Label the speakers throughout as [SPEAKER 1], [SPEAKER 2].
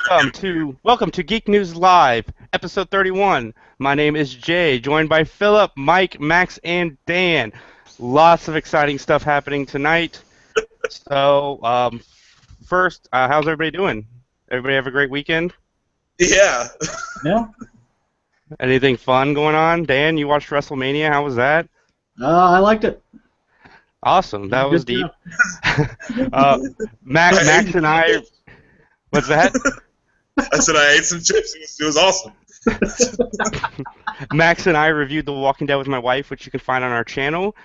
[SPEAKER 1] Welcome to Geek News Live, episode 31. My name is Jay, joined by Philip, Mike, Max, and Dan. Lots of exciting stuff happening tonight. So, first, how's everybody doing? Everybody have a great weekend?
[SPEAKER 2] Yeah.
[SPEAKER 3] Yeah.
[SPEAKER 1] Anything fun going on? Dan, you watched WrestleMania. How was that?
[SPEAKER 3] I liked it.
[SPEAKER 1] Awesome. That was
[SPEAKER 3] Good
[SPEAKER 1] deep.
[SPEAKER 3] stuff.
[SPEAKER 1] Max and I. What's that?
[SPEAKER 2] I said I ate some chips. It was awesome.
[SPEAKER 1] Max and I reviewed The Walking Dead with my wife, which you can find on our channel.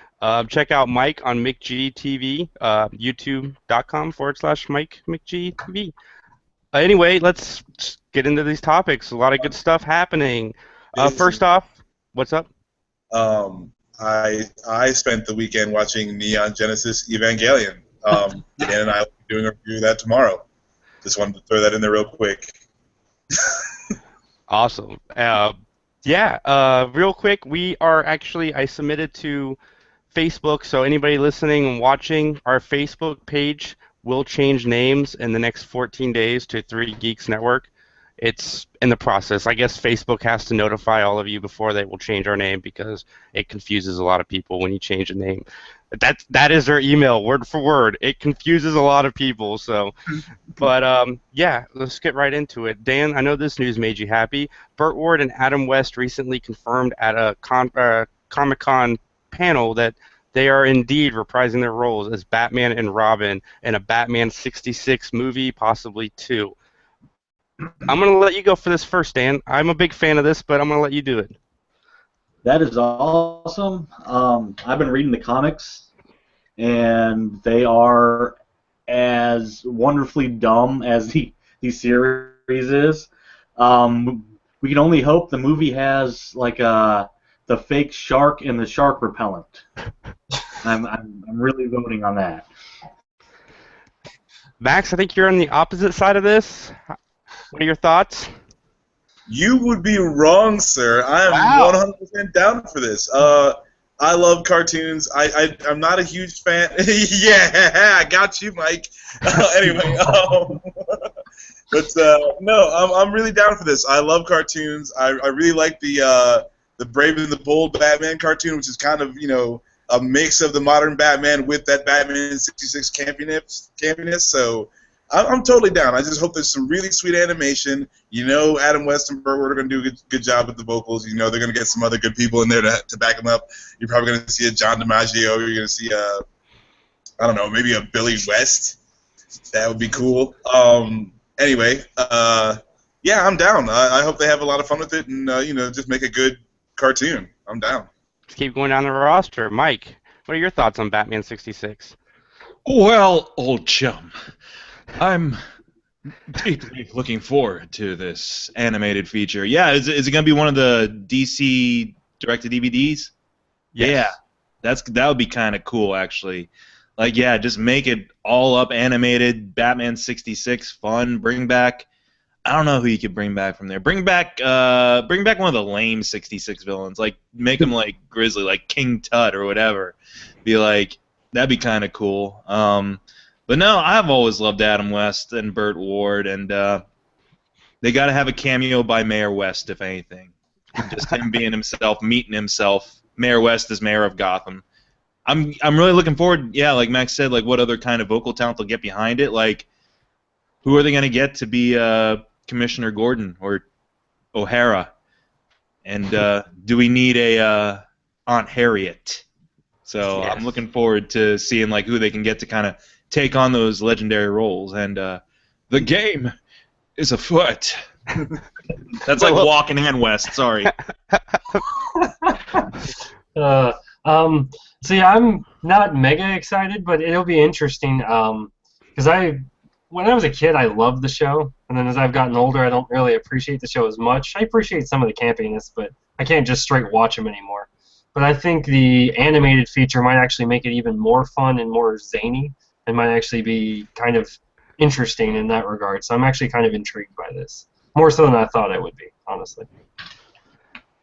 [SPEAKER 1] Check out Mike on McGTV, youtube.com/Mike McGTV. Anyway, let's get into these topics. A lot of good stuff happening. First off, what's up?
[SPEAKER 2] I spent the weekend watching Neon Genesis Evangelion. Dan and I will be doing a review of that tomorrow. Just wanted to throw that in there real quick.
[SPEAKER 1] Awesome. Real quick, I submitted to Facebook, so anybody listening and watching, our Facebook page will change names in the next 14 days to 3 Geeks Network. It's in the process. I guess Facebook has to notify all of you before they will change our name because it confuses a lot of people when you change a name. That is their email, word for word. It confuses a lot of people. So, but let's get right into it. Dan, I know this news made you happy. Burt Ward and Adam West recently confirmed at a Comic-Con panel that they are indeed reprising their roles as Batman and Robin in a Batman 66 movie, possibly 2. I'm going to let you go for this first, Dan. I'm a big fan of this, but I'm going to let you do it.
[SPEAKER 3] That is awesome. I've been reading the comics, and they are as wonderfully dumb as the series is. We can only hope the movie has like the fake shark and the shark repellent. I'm really voting on that.
[SPEAKER 1] Max, I think you're on the opposite side of this. What are your thoughts?
[SPEAKER 2] You would be wrong, sir. I am 100% down for this. I love cartoons. I'm not a huge fan. Yeah, I got you, Mike. Anyway, no, I'm really down for this. I love cartoons. I really like the Brave and the Bold Batman cartoon, which is kind of a mix of the modern Batman with that Batman 66 campiness. So. I'm totally down. I just hope there's some really sweet animation. Adam West and Burt Ward are going to do a good job with the vocals. They're going to get some other good people in there to back them up. You're probably going to see a John DiMaggio. You're going to see maybe a Billy West. That would be cool. Anyway, I'm down. I hope they have a lot of fun with it and, just make a good cartoon. I'm down.
[SPEAKER 1] Let's keep going down the roster. Mike, what are your thoughts on Batman 66?
[SPEAKER 4] Well, old chum, I'm deeply looking forward to this animated feature. Yeah, is it going to be one of the DC directed DVDs?
[SPEAKER 1] Yes.
[SPEAKER 4] Yeah, that would be kind of cool, actually. Just make it all up animated, Batman 66, fun. Bring back, I don't know who you could bring back from there. Bring back one of the lame 66 villains. Make him like Grizzly, like King Tut or whatever. That'd be kind of cool. But no, I've always loved Adam West and Burt Ward, and they got to have a cameo by Mayor West, if anything. Just him being himself, meeting himself. Mayor West is mayor of Gotham. I'm really looking forward. Yeah, like Max said, what other kind of vocal talent they'll get behind it? Who are they going to get to be Commissioner Gordon or O'Hara? And do we need a Aunt Harriet? So yes. I'm looking forward to seeing who they can get to kind of take on those legendary roles, and the game is afoot. That's like walking and West. Sorry.
[SPEAKER 5] See, I'm not mega excited, but it'll be interesting. Because when I was a kid, I loved the show, and then as I've gotten older, I don't really appreciate the show as much. I appreciate some of the campiness, but I can't just straight watch them anymore. But I think the animated feature might actually make it even more fun and more zany, and might actually be kind of interesting in that regard. So I'm actually kind of intrigued by this. More so than I thought I would be, honestly.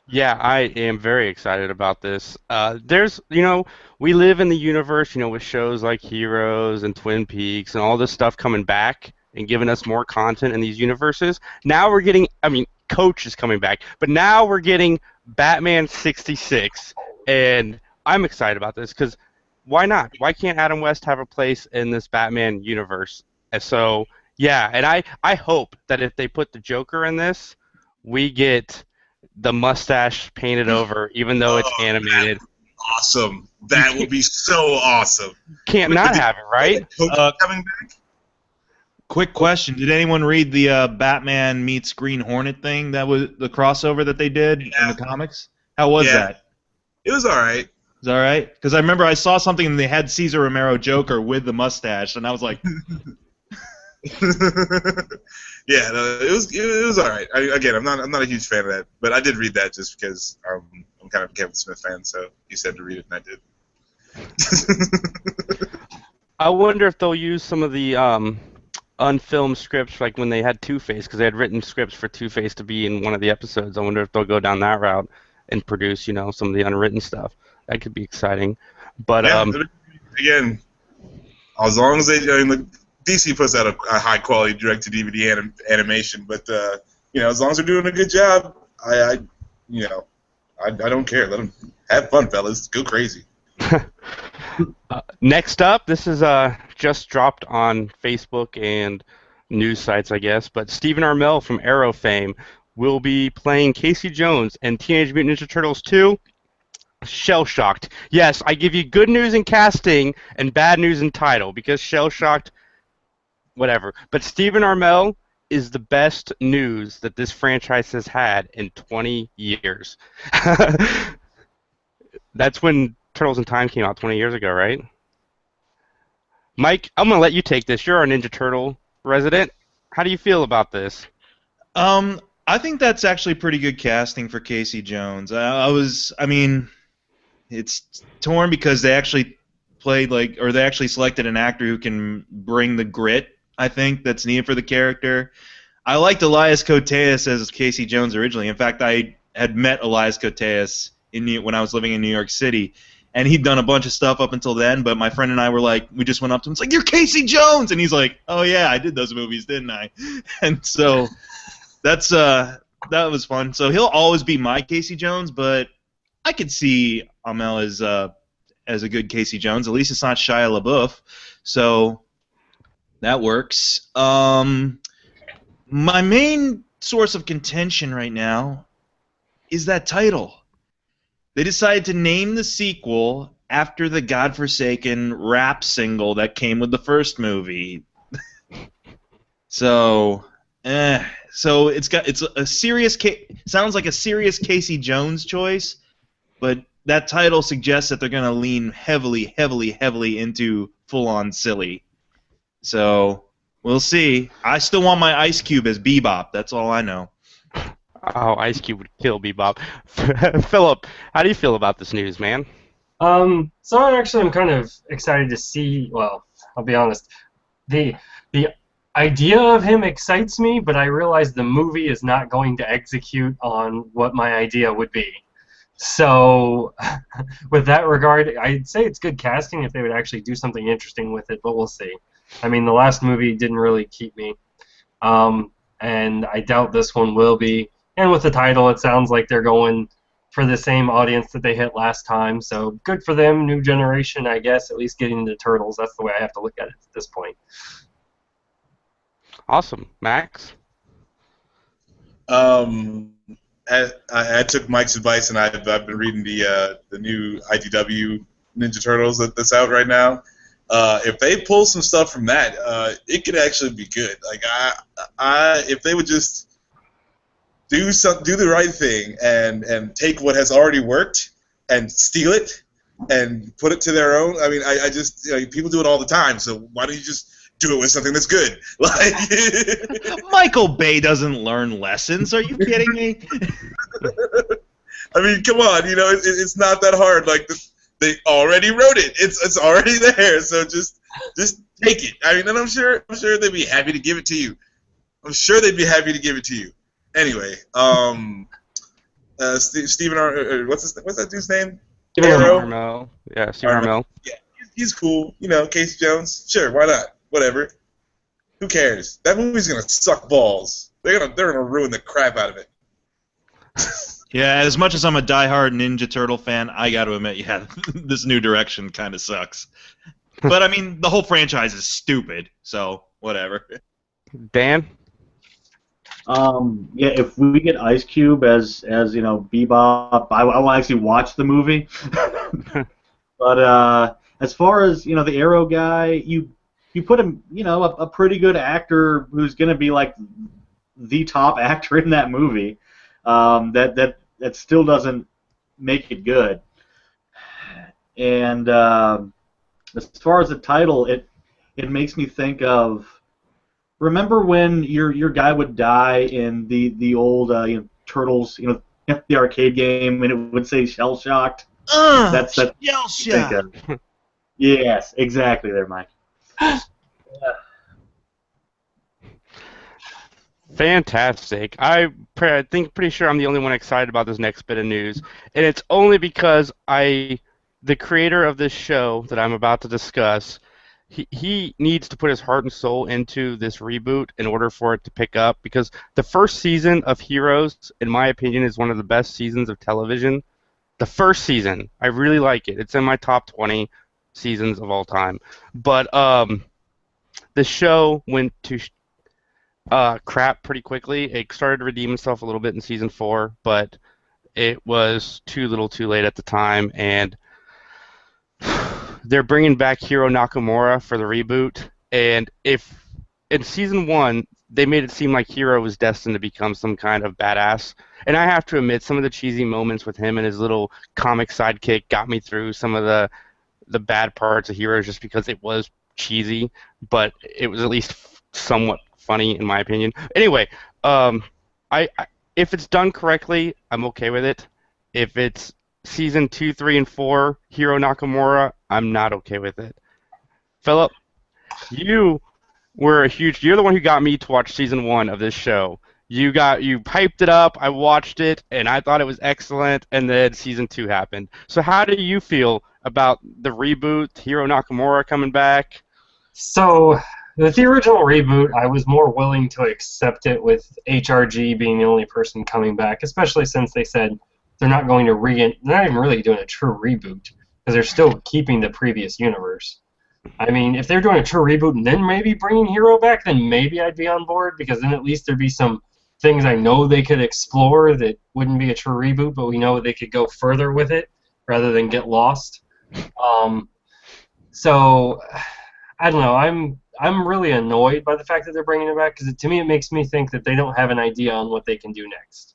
[SPEAKER 1] Yeah, I am very excited about this. We live in the universe, with shows like Heroes and Twin Peaks and all this stuff coming back. and giving us more content in these universes. Now we're getting, I mean, Coach is coming back, but now we're getting Batman 66, and I'm excited about this because why not? Why can't Adam West have a place in this Batman universe? And so, yeah, and I hope that if they put the Joker in this, we get the mustache painted over, even though it's
[SPEAKER 2] Oh,
[SPEAKER 1] animated.
[SPEAKER 2] awesome! That would be so awesome.
[SPEAKER 1] Can't not have it, right?
[SPEAKER 2] Coach coming back.
[SPEAKER 4] Quick question: did anyone read the Batman meets Green Hornet thing? That was the crossover that they did in the comics. How was that?
[SPEAKER 2] It was all right.
[SPEAKER 4] Is that all right? Because I remember I saw something and they had Cesar Romero Joker with the mustache, and I was like,
[SPEAKER 2] Yeah, no, it was all right. Again, I'm not a huge fan of that, but I did read that just because I'm kind of a Kevin Smith fan, so he said to read it, and I did.
[SPEAKER 1] I wonder if they'll use some of the unfilmed scripts, like when they had Two-Face, because they had written scripts for Two-Face to be in one of the episodes. I wonder if they'll go down that route and produce, some of the unwritten stuff. That could be exciting. But
[SPEAKER 2] again, as long as DC puts out a high quality direct to DVD animation, but as long as they're doing a good job, I don't care. Let them have fun, fellas. Go crazy.
[SPEAKER 1] Next up, this is just dropped on Facebook and news sites, I guess. But Stephen Amell from Arrow fame will be playing Casey Jones in Teenage Mutant Ninja Turtles 2. Shell-shocked. Yes, I give you good news in casting and bad news in title because shell-shocked, whatever. But Stephen Amell is the best news that this franchise has had in 20 years. That's when Turtles in Time came out 20 years ago, right? Mike, I'm going to let you take this. You're our Ninja Turtle resident. How do you feel about this?
[SPEAKER 4] I think that's actually pretty good casting for Casey Jones. It's torn because they actually they actually selected an actor who can bring the grit, I think, that's needed for the character. I liked Elias Koteas as Casey Jones originally. In fact, I had met Elias Koteas when I was living in New York City, and he'd done a bunch of stuff up until then, but my friend and I were like, we just went up to him, it's like, you're Casey Jones! And he's like, oh yeah, I did those movies, didn't I? And so that was fun. So he'll always be my Casey Jones, but I could see Amell as a good Casey Jones. At least it's not Shia LaBeouf, so that works. My main source of contention right now is that title. They decided to name the sequel after the godforsaken rap single that came with the first movie. So it's a serious sounds like a serious Casey Jones choice, but that title suggests that they're going to lean heavily into full-on silly. So we'll see. I still want my Ice Cube as Bebop. That's all I know.
[SPEAKER 1] Oh, Ice Cube would kill Bebop. Philip, how do you feel about this news, man?
[SPEAKER 5] So I'm kind of excited to see. Well, I'll be honest. The idea of him excites me, but I realize the movie is not going to execute on what my idea would be. So, with that regard, I'd say it's good casting if they would actually do something interesting with it, but we'll see. I mean, the last movie didn't really keep me, and I doubt this one will be. And with the title, it sounds like they're going for the same audience that they hit last time, so good for them, new generation, I guess, at least getting into Turtles. That's the way I have to look at it at this point.
[SPEAKER 1] Awesome. Max?
[SPEAKER 2] I took Mike's advice, and I've been reading the new IDW Ninja Turtles that's out right now. If they pull some stuff from that, it could actually be good. Like if they would just do the right thing and take what has already worked and steal it and put it to their own. I mean, I just people do it all the time. So why don't you just do it with something that's good? Like
[SPEAKER 4] Michael Bay doesn't learn lessons. Are you kidding me?
[SPEAKER 2] I mean, come on. It's not that hard. Like they already wrote it. It's already there. So just take it. I mean, and I'm sure they'd be happy to give it to you. Anyway, Stephen what's that dude's name?
[SPEAKER 1] Stephen Amell. Yeah, Stephen Amell.
[SPEAKER 2] Yeah, he's cool. Casey Jones. Sure, why not? Whatever. Who cares? That movie's gonna suck balls. They're gonna ruin the crap out of it.
[SPEAKER 4] Yeah, as much as I'm a diehard Ninja Turtle fan, I got to admit, yeah, this new direction kind of sucks. But I mean, the whole franchise is stupid, so whatever.
[SPEAKER 1] Dan?
[SPEAKER 3] Yeah, if we get Ice Cube as Bebop, I will actually watch the movie. But as far as the Arrow guy, you put him, a pretty good actor who's going to be like the top actor in that movie. That still doesn't make it good. And as far as the title, it makes me think of. Remember when your guy would die in the old Turtles, the arcade game, and it would say shell shocked. That's
[SPEAKER 4] Shell shock.
[SPEAKER 3] Yes, exactly there, Mike.
[SPEAKER 1] Fantastic. I think pretty sure I'm the only one excited about this next bit of news, and it's only because the creator of this show that I'm about to discuss, he needs to put his heart and soul into this reboot in order for it to pick up, because the first season of Heroes, in my opinion, is one of the best seasons of television. The first season, I really like it. It's in my top 20 seasons of all time. But the show went to crap pretty quickly. It started to redeem itself a little bit in season 4, but it was too little too late at the time, and they're bringing back Hiro Nakamura for the reboot, and if in season 1 they made it seem like Hiro was destined to become some kind of badass, and I have to admit some of the cheesy moments with him and his little comic sidekick got me through some of the bad parts of Heroes just because it was cheesy, but it was at least somewhat funny in my opinion. Anyway, I if it's done correctly, I'm okay with it. If it's season 2, 3, and 4, Hiro Nakamura, I'm not okay with it. Philip, you're the one who got me to watch season 1 of this show. You hyped it up, I watched it, and I thought it was excellent, and then season 2 happened. So how do you feel about the reboot, Hiro Nakamura coming back?
[SPEAKER 5] So, with the original reboot, I was more willing to accept it with HRG being the only person coming back, especially since they said they're not going to they're not even really doing a true reboot, because they're still keeping the previous universe. I mean, if they're doing a true reboot and then maybe bringing Hero back, then maybe I'd be on board, because then at least there'd be some things I know they could explore that wouldn't be a true reboot, but we know they could go further with it rather than get lost. So, I don't know. I'm really annoyed by the fact that they're bringing it back, because to me it makes me think that they don't have an idea on what they can do next.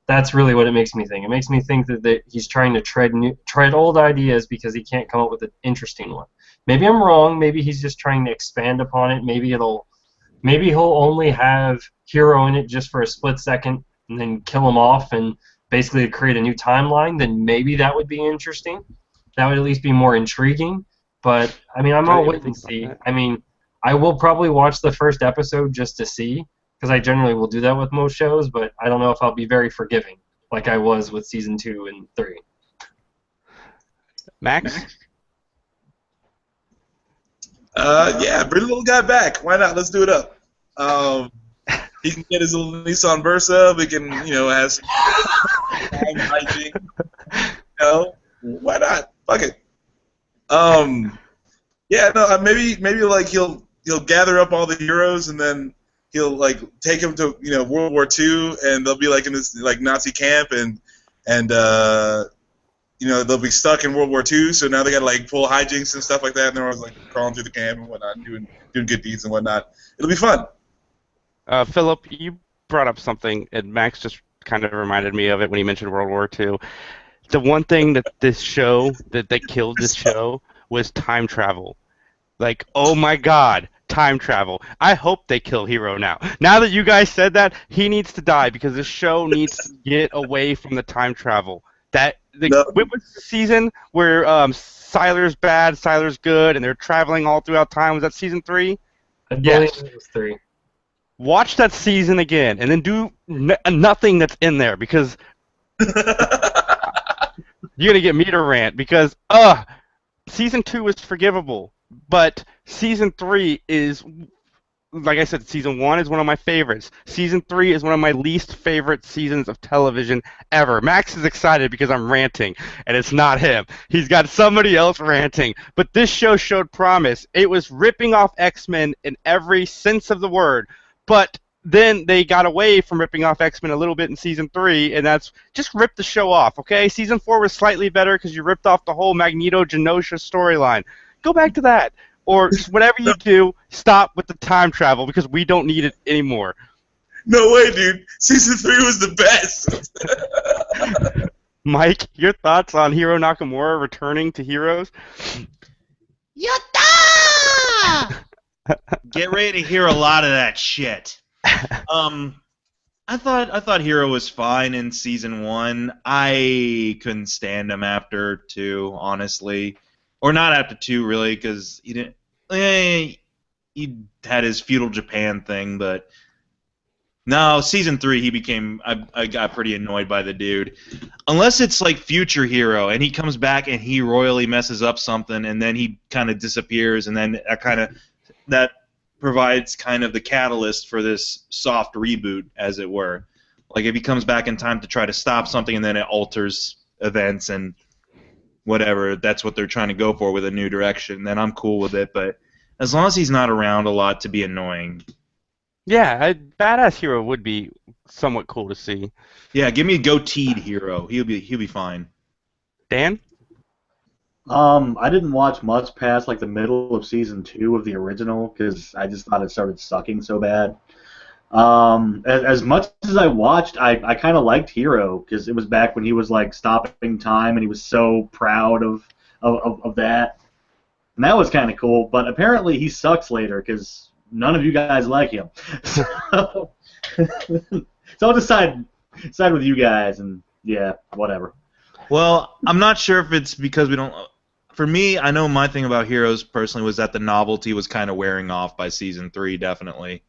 [SPEAKER 5] That's really what it makes me think. It makes me think that he's trying to tread old ideas because he can't come up with an interesting one. Maybe I'm wrong. Maybe he's just trying to expand upon it. Maybe he'll only have Hero in it just for a split second and then kill him off and basically create a new timeline. Then maybe that would be interesting. That would at least be more intriguing. But I mean, I'm all wait and see. I mean, I will probably watch the first episode just to see, because I generally will do that with most shows, but I don't know if I'll be very forgiving like I was with season 2 and 3.
[SPEAKER 1] Max?
[SPEAKER 2] Yeah, bring the little guy back. Why not? Let's do it up. He can get his little Nissan Versa. We can, have some hygiene. Why not? Fuck it. Yeah, no, maybe like he'll gather up all the heroes and then he'll like take him to World War II, and they'll be like in this like Nazi camp, and they'll be stuck in World War II. So now they got to like pull hijinks and stuff like that, and they're always like crawling through the camp and whatnot, and doing good deeds and whatnot. It'll be fun.
[SPEAKER 1] Philip, you brought up something, and Max just kind of reminded me of it when he mentioned World War II. The one thing that killed this show was time travel. Like, oh my God, time travel. I hope they kill Hero now. Now that you guys said that, he needs to die, because this show needs to get away from the time travel. What was the season where Sylar's bad, Sylar's good, and they're traveling all throughout time? Was that season 3?
[SPEAKER 5] I believe it was 3.
[SPEAKER 1] Watch that season again, and then do nothing that's in there, because you're going to get me to rant, because season 2 is forgivable, but season 3 is like I said, season 1 is one of my favorites. Season 3 is one of my least favorite seasons of television ever. Max is excited because I'm ranting, and it's not him. He's got somebody else ranting. But this show showed promise. It was ripping off X-Men in every sense of the word, but then they got away from ripping off X-Men a little bit in season 3, and that's just rip the show off, okay? Season 4 was slightly better because you ripped off the whole Magneto-Genosha storyline. Go back to that. Or just whatever you do, stop with the time travel because we don't need it anymore.
[SPEAKER 2] No way, dude. Season 3 was the best.
[SPEAKER 1] Mike, your thoughts on Hiro Nakamura returning to Heroes?
[SPEAKER 4] Yatta! Get ready to hear a lot of that shit. I thought Hero was fine in season 1. I couldn't stand him after 2, honestly. Or not after 2, really, because he didn't. He had his feudal Japan thing, but no, season 3 he became. I got pretty annoyed by the dude. Unless it's like Future Hero, and he comes back and he royally messes up something, and then he kind of disappears, and then that provides kind of the catalyst for this soft reboot, as it were. Like if he comes back in time to try to stop something, and then it alters events and whatever, that's what they're trying to go for with a new direction, then I'm cool with it. But as long as he's not around a lot to be annoying.
[SPEAKER 1] Yeah, a badass Hero would be somewhat cool to see.
[SPEAKER 4] Yeah, give me a goateed Hero. He'll be fine.
[SPEAKER 1] Dan?
[SPEAKER 3] I didn't watch much past like the middle of season 2 of the original because I just thought it started sucking so bad. As much as I watched, I kind of liked Hero because it was back when he was like stopping time and he was so proud of that. And that was kind of cool, but apparently he sucks later because none of you guys like him. So I'll decide with you guys, and yeah, whatever.
[SPEAKER 4] Well, I'm not sure if it's because we don't. For me, I know my thing about Heroes personally was that the novelty was kind of wearing off by season 3, definitely.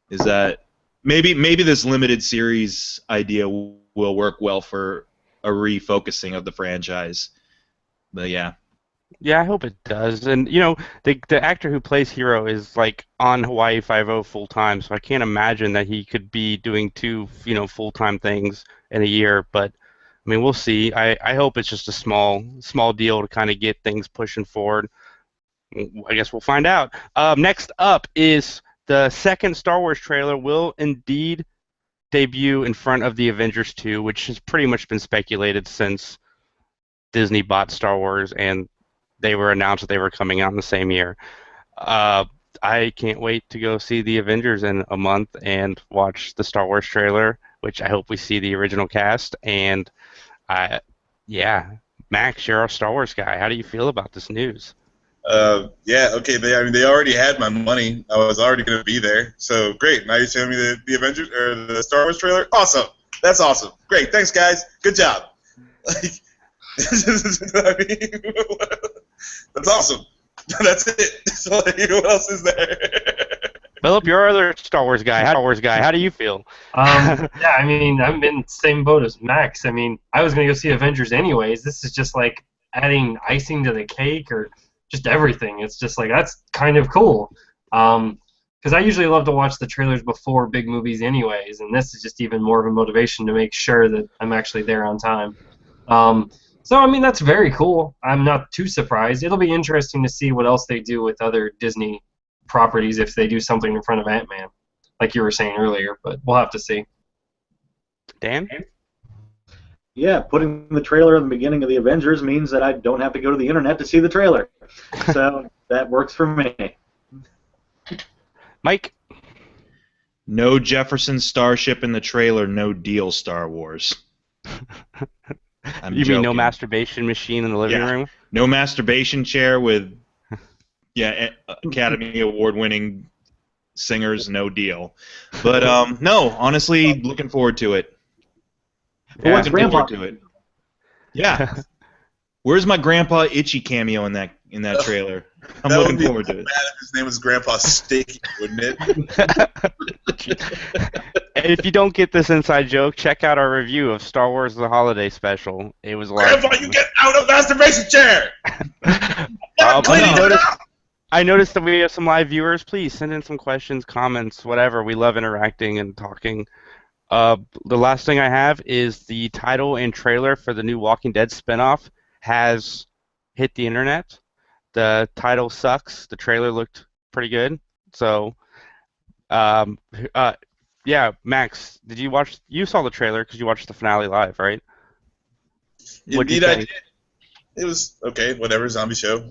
[SPEAKER 4] Is that maybe this limited series idea will work well for a refocusing of the franchise. But yeah.
[SPEAKER 1] Yeah, I hope it does. And you know, the actor who plays Hero is like on Hawaii Five-0 full time, so I can't imagine that he could be doing 2, full-time things in a year. But I mean, we'll see. I hope it's just a small deal to kind of get things pushing forward. I guess we'll find out. Next up is the second Star Wars trailer will indeed debut in front of the Avengers 2, which has pretty much been speculated since Disney bought Star Wars and they were announced that they were coming out in the same year. I can't wait to go see the Avengers in a month and watch the Star Wars trailer, which I hope we see the original cast. And yeah, Max, you're our Star Wars guy. How do you feel about this news?
[SPEAKER 2] Yeah, okay. They already had my money. I was already going to be there. So great. Now you're telling me the Avengers or the Star Wars trailer. Awesome. That's awesome. Great. Thanks, guys. Good job. I mean, that's awesome. That's it. So, what else is there?
[SPEAKER 1] Philip, you're our other Star Wars guy. How do you feel?
[SPEAKER 5] Yeah, I mean, I'm in the same boat as Max. I mean, I was going to go see Avengers anyways. This is just like adding icing to the cake or just everything. It's just like, that's kind of cool. Because I usually love to watch the trailers before big movies anyways, and this is just even more of a motivation to make sure that I'm actually there on time. So, I mean, that's very cool. I'm not too surprised. It'll be interesting to see what else they do with other Disney properties if they do something in front of Ant-Man, like you were saying earlier, but we'll have to see.
[SPEAKER 1] Dan?
[SPEAKER 3] Yeah, putting the trailer in the beginning of the Avengers means that I don't have to go to the internet to see the trailer. So that works for me.
[SPEAKER 1] Mike?
[SPEAKER 4] No Jefferson Starship in the trailer, no deal, Star Wars.
[SPEAKER 1] You mean no masturbation machine in the living room?
[SPEAKER 4] No masturbation chair with, Academy Award-winning singers, no deal. But, no, honestly, looking forward to it.
[SPEAKER 3] Yeah,
[SPEAKER 4] Looking forward to it. Yeah. Where's my Grandpa Itchy cameo in that trailer? I'm looking forward to it.
[SPEAKER 2] Bad if his name was Grandpa Sticky, wouldn't it?
[SPEAKER 1] And if you don't get this inside joke, check out our review of Star Wars: The Holiday Special. It was a lot.
[SPEAKER 2] Grandpa, you get out of masturbation chair!
[SPEAKER 1] Probably
[SPEAKER 2] Cleaning it up!
[SPEAKER 1] I noticed that we have some live viewers. Please send in some questions, comments, whatever. We love interacting and talking. Uh, the last thing I have is the title and trailer for the new Walking Dead spinoff has hit the internet. The title sucks. The trailer looked pretty good. So, um, uh, yeah, Max, did you watch? You saw the trailer because you watched the finale live, right? What'd you
[SPEAKER 2] Indeed, I did.
[SPEAKER 1] think?
[SPEAKER 2] It was okay. Whatever, zombie show.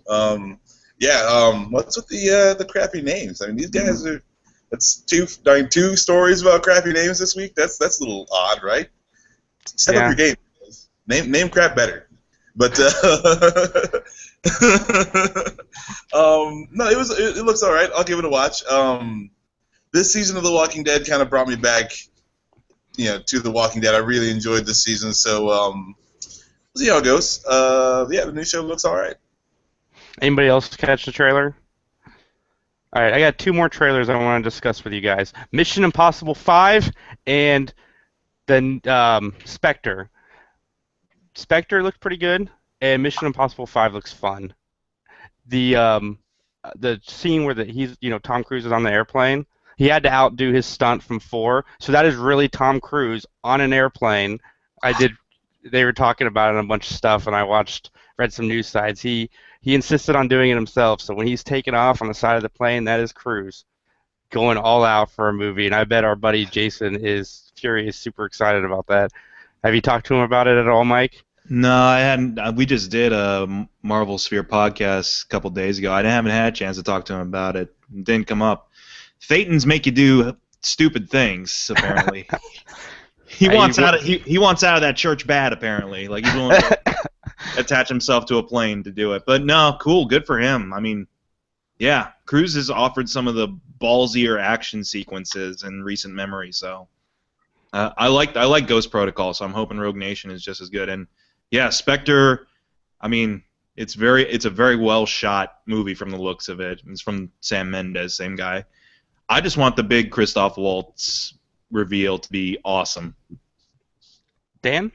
[SPEAKER 2] Yeah. What's with the crappy names? I mean, these guys are. That's two stories about crappy names this week. That's a little odd, right? Step up
[SPEAKER 1] Yeah.
[SPEAKER 2] your game. Name crap better. But no, it looks all right. I'll give it a watch. This season of The Walking Dead kind of brought me back, to The Walking Dead. I really enjoyed this season, so we'll see how it goes. Yeah, the new show looks all right.
[SPEAKER 1] Anybody else catch the trailer? All right, I got two more trailers I want to discuss with you guys. Mission Impossible 5 and then Spectre. Spectre looked pretty good, and Mission Impossible 5 looks fun. The scene where Tom Cruise is on the airplane, he had to outdo his stunt from 4, so that is really Tom Cruise on an airplane. They were talking about it on a bunch of stuff, and read some news sites. He insisted on doing it himself, so when he's taking off on the side of the plane, that is Cruise going all out for a movie, and I bet our buddy Jason is furious, super excited about that. Have you talked to him about it at all, Mike?
[SPEAKER 4] No, I hadn't. We just did a Marvel Sphere podcast a couple days ago. I haven't had a chance to talk to him about it. It didn't come up. Thetans make you do stupid things, apparently. He wants out of that church bad, apparently. Like, he's willing to attach himself to a plane to do it. But no, cool, good for him. I mean, yeah, Cruise has offered some of the ballsier action sequences in recent memory, so I like Ghost Protocol, so I'm hoping Rogue Nation is just as good. And yeah, Spectre, I mean, it's a very well shot movie from the looks of it. It's from Sam Mendes, same guy. I just want the big Christoph Waltz reveal to be awesome.
[SPEAKER 1] Dan,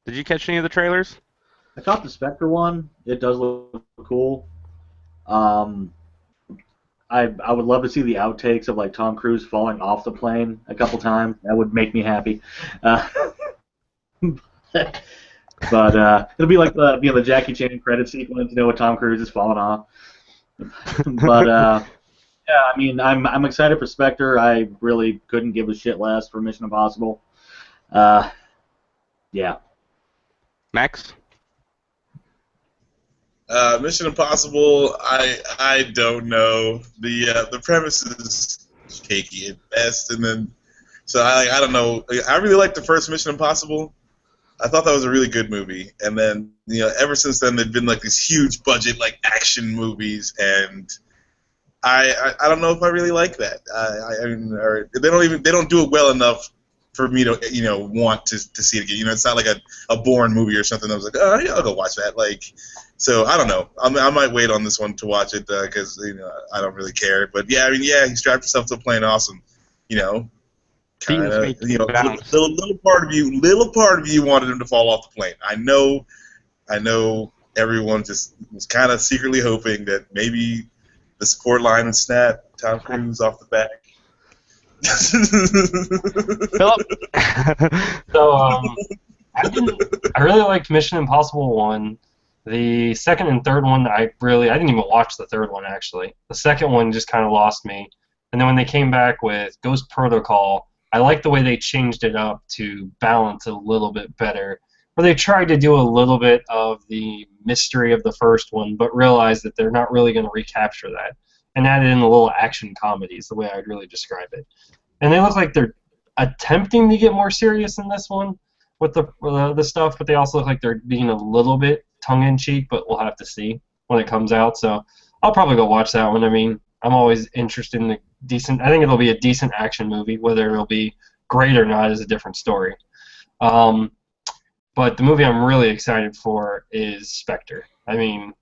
[SPEAKER 1] did you catch any of the trailers?
[SPEAKER 3] I caught the Spectre one. It does look cool. I would love to see the outtakes of like Tom Cruise falling off the plane a couple times. That would make me happy. But it'll be like the Jackie Chan credit sequence, with Tom Cruise is falling off. But yeah, I mean, I'm excited for Spectre. I really couldn't give a shit less for Mission Impossible. Yeah.
[SPEAKER 1] Max?
[SPEAKER 2] Mission Impossible, I don't know. The premise is cakey at best, and then so I don't know. I really liked the first Mission Impossible. I thought that was a really good movie, and then ever since then they've been like these huge budget like action movies, and I don't know if I really like that. I mean, or they don't do it well enough for me to want to see it again. It's not like a Bourne movie or something. I was like, oh yeah, I'll go watch that. Like. So I don't know. I might wait on this one to watch it because I don't really care. But yeah, I mean, yeah, he strapped himself to a plane. Awesome. Kind of. Little part of you wanted him to fall off the plane. I know. Everyone just was kind of secretly hoping that maybe the support line would snap. Tom Cruise off the back.
[SPEAKER 1] Philip?
[SPEAKER 5] So I really liked Mission Impossible 1. The second and third one, I didn't even watch the third one, actually. The second one just kind of lost me. And then when they came back with Ghost Protocol, I liked the way they changed it up to balance it a little bit better. Where they tried to do a little bit of the mystery of the first one, but realized that they're not really going to recapture that. And added in a little action comedy is the way I'd really describe it. And they look like they're attempting to get more serious in this one with the stuff, but they also look like they're being a little bit tongue-in-cheek, but we'll have to see when it comes out. So I'll probably go watch that one. I mean, I'm always interested in I think it'll be a decent action movie. Whether it'll be great or not is a different story. But the movie I'm really excited for is Spectre. I mean,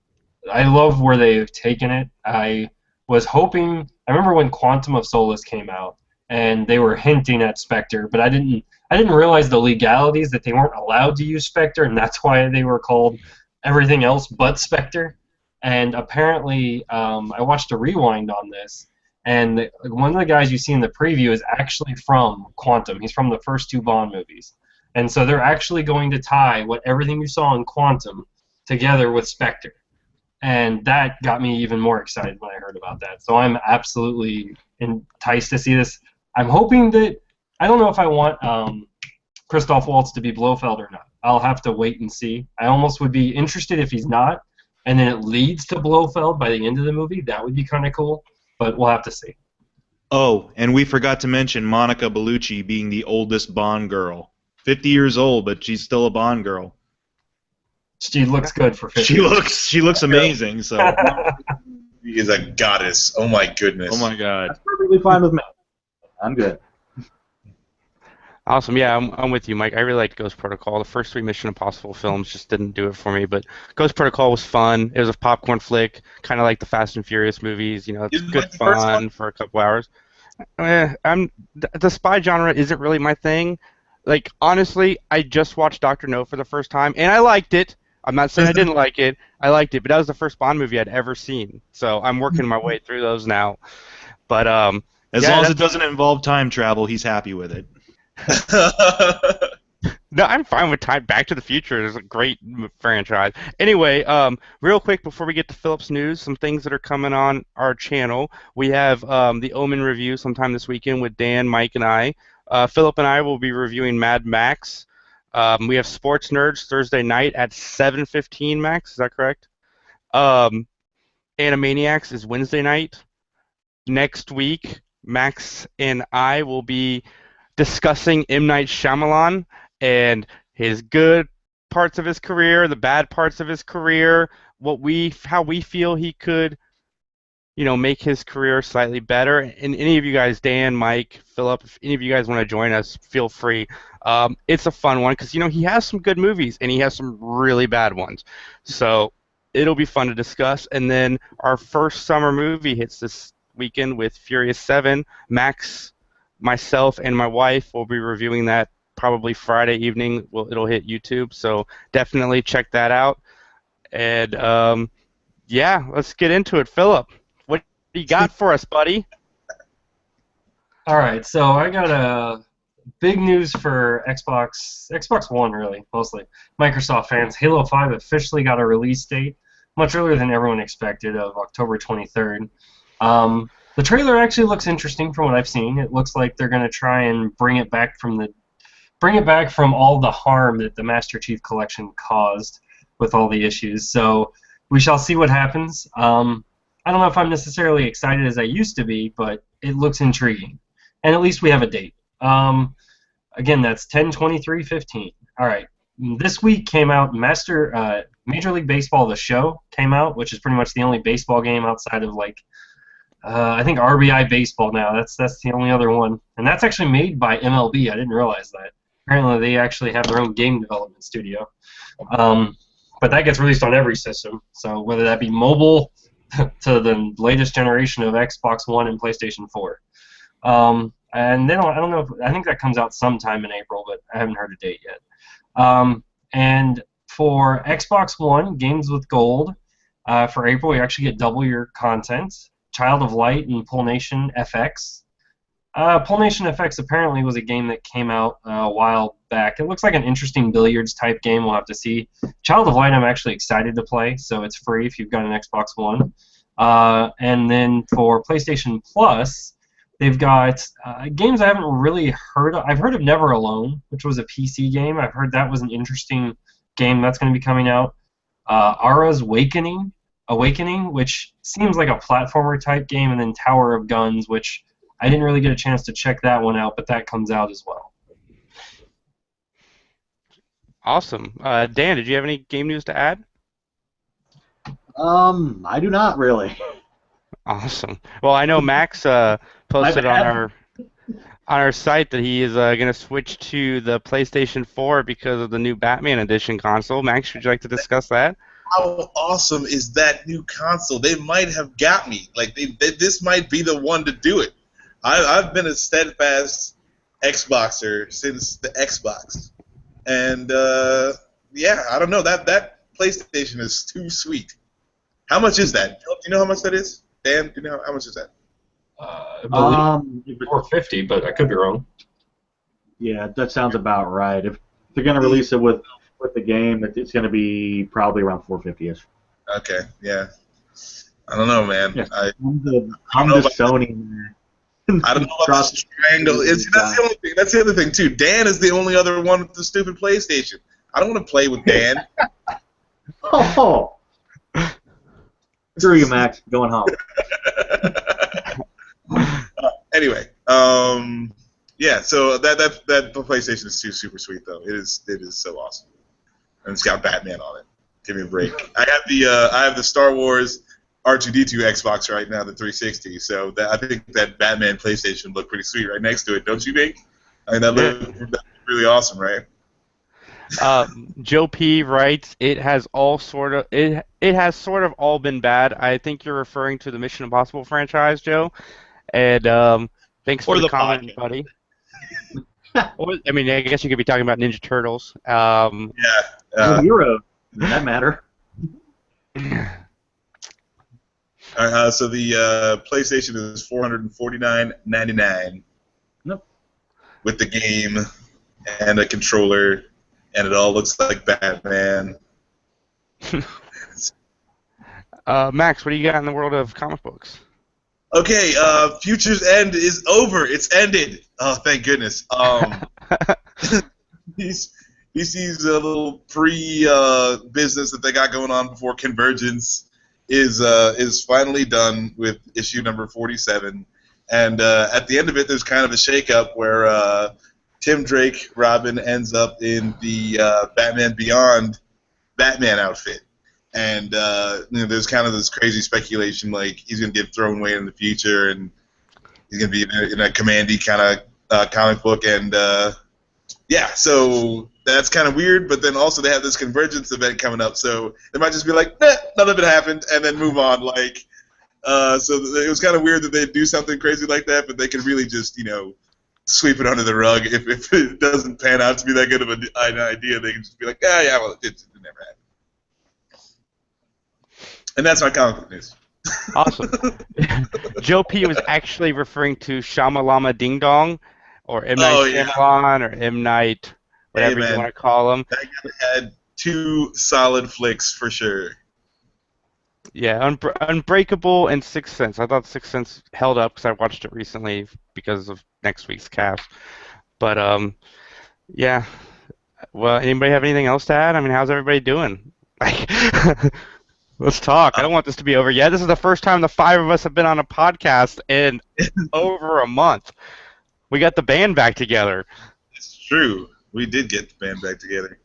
[SPEAKER 5] I love where they've taken it. I remember when Quantum of Solace came out, and they were hinting at Spectre, but I didn't realize the legalities that they weren't allowed to use Spectre, and that's why they were called everything else but Spectre. And apparently, I watched a rewind on this, and one of the guys you see in the preview is actually from Quantum. He's from the first two Bond movies. And so they're actually going to tie everything you saw in Quantum together with Spectre. And that got me even more excited when I heard about that. So I'm absolutely enticed to see this. I'm hoping that, I don't know if I want Christoph Waltz to be Blofeld or not. I'll have to wait and see. I almost would be interested if he's not, and then it leads to Blofeld by the end of the movie. That would be kind of cool, but we'll have to see.
[SPEAKER 4] Oh, and we forgot to mention Monica Bellucci being the oldest Bond girl. 50 years old, but she's still a Bond girl.
[SPEAKER 5] She looks good for 50.
[SPEAKER 4] She looks amazing. So.
[SPEAKER 2] She is a goddess. Oh my goodness.
[SPEAKER 4] Oh my God.
[SPEAKER 3] That's perfectly fine with me. I'm good.
[SPEAKER 1] Awesome. Yeah, I'm with you, Mike. I really liked Ghost Protocol. The first three Mission Impossible films just didn't do it for me, but Ghost Protocol was fun. It was a popcorn flick, kind of like the Fast and Furious movies. You know, it's
[SPEAKER 2] Didn't
[SPEAKER 1] good
[SPEAKER 2] like the first
[SPEAKER 1] fun
[SPEAKER 2] one?
[SPEAKER 1] for a couple hours. The spy genre isn't really my thing. Like, honestly, I just watched Doctor No for the first time, and I liked it. I'm not saying I didn't like it. I liked it, but that was the first Bond movie I'd ever seen. So I'm working my way through those now. But
[SPEAKER 4] As
[SPEAKER 1] yeah,
[SPEAKER 4] long as it doesn't involve time travel, he's happy with it.
[SPEAKER 1] no, I'm fine with time. Back to the Future is a great franchise. Anyway, real quick before we get to Philip's news, some things that are coming on our channel. We have the Omen review sometime this weekend with Dan, Mike, and I. Philip and I will be reviewing Mad Max. We have Sports Nerds Thursday night at 7:15. Max, is that correct? Animaniacs is Wednesday night. Next week, Max and I will be discussing M. Night Shyamalan and his good parts of his career, the bad parts of his career, how we feel he could, make his career slightly better. And any of you guys, Dan, Mike, Philip, if any of you guys want to join us, feel free. It's a fun one because, he has some good movies and he has some really bad ones. So it'll be fun to discuss. And then our first summer movie hits this weekend with Furious 7. Max, myself, and my wife will be reviewing that probably Friday evening. It'll hit YouTube, so definitely check that out. And yeah, let's get into it. Philip, what do you got for us, buddy?
[SPEAKER 5] All right, so I got a big news for Xbox One, really, mostly. Microsoft fans, Halo 5 officially got a release date, much earlier than everyone expected, of October 23rd. The trailer actually looks interesting from what I've seen. It looks like they're going to try and bring it back from all the harm that the Master Chief Collection caused with all the issues. So we shall see what happens. I don't know if I'm necessarily excited as I used to be, but it looks intriguing. And at least we have a date. Again, that's 10/23/15. All right. This week came out Major League Baseball The Show came out, which is pretty much the only baseball game outside of I think RBI Baseball now. That's the only other one, and that's actually made by MLB. I didn't realize that. Apparently, they actually have their own game development studio. But that gets released on every system. So whether that be mobile to the latest generation of Xbox One and PlayStation 4. And then I don't know. I think that comes out sometime in April, but I haven't heard a date yet. And for Xbox One, Games with Gold, for April, you actually get double your content. Child of Light and Pull Nation FX. Pull Nation FX apparently was a game that came out a while back. It looks like an interesting billiards type game. We'll have to see. Child of Light I'm actually excited to play, so it's free if you've got an Xbox One. And then for PlayStation Plus, they've got games I haven't really heard of. I've heard of Never Alone, which was a PC game. I've heard that was an interesting game that's going to be coming out. Ara's Awakening, which seems like a platformer type game, and then Tower of Guns, which I didn't really get a chance to check that one out, but that comes out as well.
[SPEAKER 1] Awesome. Dan, did you have any game news to add?
[SPEAKER 3] I do not really.
[SPEAKER 1] Awesome. Well, I know Max posted on our site that he is going to switch to the PlayStation 4 because of the new Batman Edition console. Max, would you like to discuss that?
[SPEAKER 2] How awesome is that new console? They might have got me. This might be the one to do it. I've been a steadfast Xboxer since the Xbox, and yeah, I don't know, that PlayStation is too sweet. How much is that? Do you know how much that is? Dan, do you know how much is that?
[SPEAKER 5] I believe 450, but I could be wrong.
[SPEAKER 3] Yeah, that sounds about right. If they're going to release it with the game, it's going to be probably around 450ish.
[SPEAKER 2] Okay, yeah. I don't know, man.
[SPEAKER 3] Yes,
[SPEAKER 2] I
[SPEAKER 3] I'm
[SPEAKER 2] don't know
[SPEAKER 3] the
[SPEAKER 2] about
[SPEAKER 3] Sony man.
[SPEAKER 2] I don't know about this triangle. That's the only thing. That's the other thing too. Dan is the only other one with the stupid PlayStation. I don't want to play with Dan.
[SPEAKER 3] Oh, screw you, Max. Going home.
[SPEAKER 2] Anyway, yeah. So that PlayStation is super sweet though. It is so awesome, and it's got Batman on it. Give me a break. I have the Star Wars R2D2 Xbox right now, the 360. So I think that Batman PlayStation looked pretty sweet right next to it, don't you think? I mean, that looked really awesome, right?
[SPEAKER 1] Joe P writes, it has sort of all been bad. I think you're referring to the Mission Impossible franchise, Joe. And thanks for
[SPEAKER 4] Or
[SPEAKER 1] the
[SPEAKER 4] the
[SPEAKER 1] comment,
[SPEAKER 4] podcast.
[SPEAKER 1] buddy. Or, I mean, I guess you could be talking about Ninja Turtles.
[SPEAKER 2] Yeah.
[SPEAKER 3] Hero. Does that matter?
[SPEAKER 2] So the PlayStation is $449.99
[SPEAKER 3] Nope.
[SPEAKER 2] with the game and a controller, and it all looks like Batman.
[SPEAKER 1] Max, what do you got in the world of comic books?
[SPEAKER 2] Okay, Future's End is over. It's ended. Oh, thank goodness. He sees a little pre-business that they got going on before Convergence is finally done with issue number 47, and at the end of it, there's kind of a shakeup where Tim Drake Robin ends up in the Batman Beyond Batman outfit. And there's kind of this crazy speculation, like he's going to get thrown away in the future, and he's going to be in a commandy kind of comic book, and yeah, so that's kind of weird. But then also they have this Convergence event coming up, so they might just be like, nah, none of it happened, and then move on. Like, so it was kind of weird that they do something crazy like that, but they can really just sweep it under the rug if it doesn't pan out to be that good of an idea. They can just be like, yeah, well, it never happened. And that's my comic book news.
[SPEAKER 1] Awesome. Joe P was actually referring to Shamalama Ding Dong, or M. Night Shyamalan, or M. Night, whatever you want to call him.
[SPEAKER 2] That guy had two solid flicks for sure.
[SPEAKER 1] Yeah, Unbreakable and Sixth Sense. I thought Sixth Sense held up because I watched it recently because of next week's cast. But yeah. Well, anybody have anything else to add? I mean, how's everybody doing? Let's talk. I don't want this to be over yet. This is the first time the five of us have been on a podcast in over a month. We got the band back together.
[SPEAKER 2] It's true. We did get the band back together.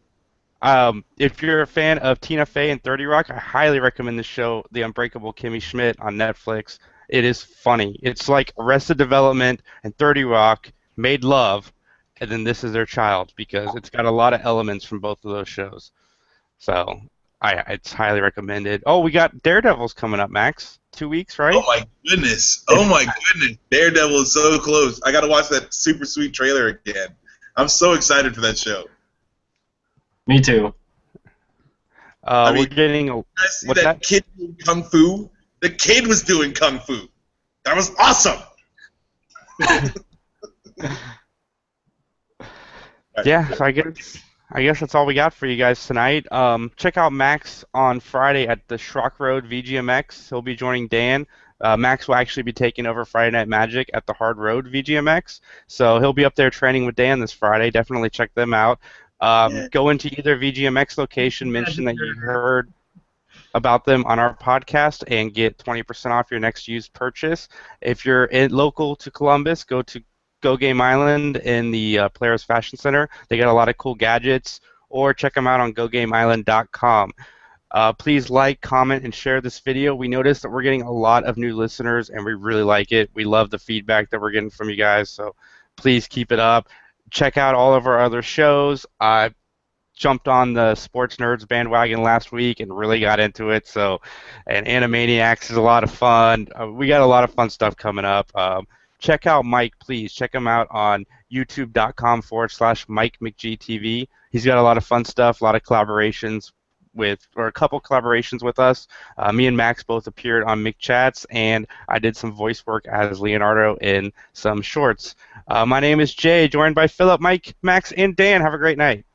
[SPEAKER 1] If you're a fan of Tina Fey and 30 Rock, I highly recommend the show, The Unbreakable Kimmy Schmidt, on Netflix. It is funny. It's like Arrested Development and 30 Rock made love, and then this is their child, because it's got a lot of elements from both of those shows. So it's highly recommended. Oh, we got Daredevil's coming up, Max. 2 weeks, right?
[SPEAKER 2] Oh my goodness! Daredevil is so close. I got to watch that super sweet trailer again. I'm so excited for that show.
[SPEAKER 5] Me too.
[SPEAKER 1] We're getting a.
[SPEAKER 2] What's that? Kid doing kung fu. The kid was doing kung fu. That was awesome.
[SPEAKER 1] Yeah, so I guess that's all we got for you guys tonight. Check out Max on Friday at the Schrock Road VGMX. He'll be joining Dan. Max will actually be taking over Friday Night Magic at the Hard Road VGMX. So he'll be up there training with Dan this Friday. Definitely check them out. Go into either VGMX location, mention that you heard about them on our podcast, and get 20% off your next used purchase. If you're local to Columbus, go to Go Game Island in the Polaris Fashion Center. They got a lot of cool gadgets, or check them out on GoGameIsland.com. Please like, comment, and share this video. We noticed that we're getting a lot of new listeners, and we really like it. We love the feedback that we're getting from you guys, so please keep it up. Check out all of our other shows. I jumped on the Sports Nerds bandwagon last week and really got into it. And Animaniacs is a lot of fun. We got a lot of fun stuff coming up. Check out Mike, please. Check him out on youtube.com/Mike McGTV. He's got a lot of fun stuff, a lot of collaborations or a couple collaborations with us. Me and Max both appeared on McChats, and I did some voice work as Leonardo in some shorts. My name is Jay, joined by Philip, Mike, Max, and Dan. Have a great night.